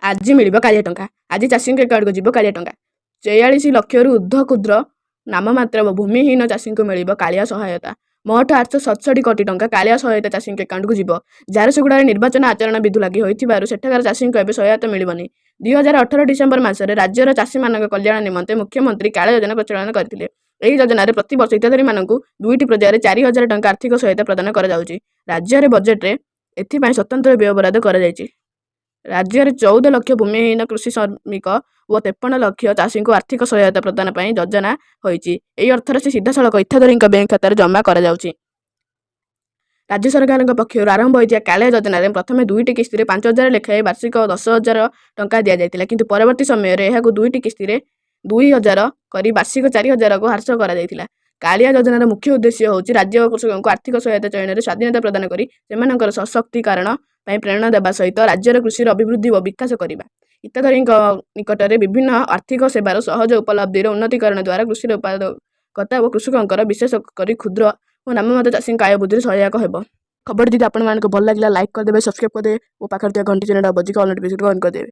ଆଜି ମିଳିବ କାଳିଆ ଟଙ୍କା। ଆଜି ଚାଷୀଙ୍କ ଆକାଉଣ୍ଟକୁ ଯିବ କାଳିଆ ଟଙ୍କା। 43 ଲକ୍ଷରୁ ଉର୍ଦ୍ଧ୍ୱ କ୍ଷୁଦ୍ର ନାମମାତ୍ର ଭୂମିହୀନ ଚାଷୀଙ୍କୁ ମିଳିବ କାଳିଆ ସହାୟତା। ମୋଟ 867 କୋଟି ଟଙ୍କା କାଳିଆ ସହାୟତା ଚାଷୀଙ୍କ ଆକାଉଣ୍ଟକୁ ଯିବ। ଝାରସୁଗୁଡ଼ାରେ ନିର୍ବାଚନ ଆଚରଣ ବିଧି ଲାଗୁ ହୋଇଥିବାରୁ ସେଠାକାର ଚାଷୀଙ୍କୁ ଏବେ ସହାୟତା ମିଳିବନି। 2018 ଡିସେମ୍ବର ମାସରେ ରାଜ୍ୟର ଚାଷୀମାନଙ୍କ କଲ୍ୟାଣ ନିମନ୍ତେ ମୁଖ୍ୟମନ୍ତ୍ରୀ କାଳିଆ ଯୋଜନା ପ୍ରଚଳନ କରିଥିଲେ। ଏହି ଯୋଜନାରେ ପ୍ରତିବର୍ଷ ହିତାଧିକାରୀମାନଙ୍କୁ 2ଟି ପର୍ଯ୍ୟାୟରେ 4,000 ଟଙ୍କା ଆର୍ଥିକ ସହାୟତା ପ୍ରଦାନ କରାଯାଉଛି। ରାଜ୍ୟରେ ବଜେଟରେ ଏଥିପାଇଁ ସ୍ୱତନ୍ତ୍ର ବ୍ୟୟ ବରାଦ କରାଯାଇଛି। ରାଜ୍ୟରେ 14 ଲକ୍ଷ ଭୂମିହୀନ କୃଷି ଶ୍ରମିକ ଓ 53 ଲକ୍ଷ ଚାଷୀଙ୍କୁ ଆର୍ଥିକ ସହାୟତା ପ୍ରଦାନ ପାଇଁ ଯୋଜନା ହୋଇଛି। ଏହି ଅର୍ଥରାଶି ସିଧାସଳଖ ହିତାଧିକାରୀଙ୍କ ବ୍ୟାଙ୍କ ଖାତାରେ ଜମା କରାଯାଉଛି। ରାଜ୍ୟ ସରକାରଙ୍କ ପକ୍ଷରୁ ଆରମ୍ଭ ହୋଇଥିବା କାଳିଆ ଯୋଜନାରେ ପ୍ରଥମେ 2ଟି କିସ୍ତିରେ 5,000 ଲେଖାଏଁ ବାର୍ଷିକ 10,000 ଟଙ୍କା ଦିଆଯାଇଥିଲା, କିନ୍ତୁ ପରବର୍ତ୍ତୀ ସମୟରେ ଏହାକୁ 2ଟି କିସ୍ତିରେ 2,000 କରି ବାର୍ଷିକ 4,000କୁ ହ୍ରାସ କରାଯାଇଥିଲା। କାଳିଆ ଯୋଜନାର ମୁଖ୍ୟ ଉଦ୍ଦେଶ୍ୟ ହେଉଛି ରାଜ୍ୟ ଓ କୃଷକଙ୍କୁ ଆର୍ଥିକ ସହାୟତା ଚୟନରେ ସ୍ୱାଧୀନତା ପ୍ରଦାନ କରି ସେମାନଙ୍କର ସଶକ୍ତିକରଣ ପାଇଁ ପ୍ରେରଣା ଦେବା ସହିତ ରାଜ୍ୟର କୃଷିର ଅଭିବୃଦ୍ଧି ଓ ବିକାଶ କରିବା। ହିତାଧିକାରୀଙ୍କ ନିକଟରେ ବିଭିନ୍ନ ଆର୍ଥିକ ସେବାର ସହଜ ଉପଲବ୍ଧିର ଉନ୍ନତୀକରଣ ଦ୍ୱାରା କୃଷିର ଉତ୍ପାଦକତା ଓ କୃଷକଙ୍କର ବିଶେଷ କରି କ୍ଷୁଦ୍ର ଓ ନାମମାତ୍ର ଚାଷୀଙ୍କ ଆୟ ବୃଦ୍ଧିରେ ସହାୟକ ହେବ। ଖବରଟି ଯଦି ଆପଣମାନଙ୍କୁ ଭଲ ଲାଗିଲା ଲାଇକ୍ କରିଦେବେ, ସବସ୍କ୍ରାଇବ୍ କରିଦେବେ ଓ ପାଖରେ ଥିବା ଘଣ୍ଟି ଚିହ୍ନଟା ବଜିକା ଅଲ୍ ନୋଟିଫିକେସନ୍ ଅନ୍ କରିଦେବେ।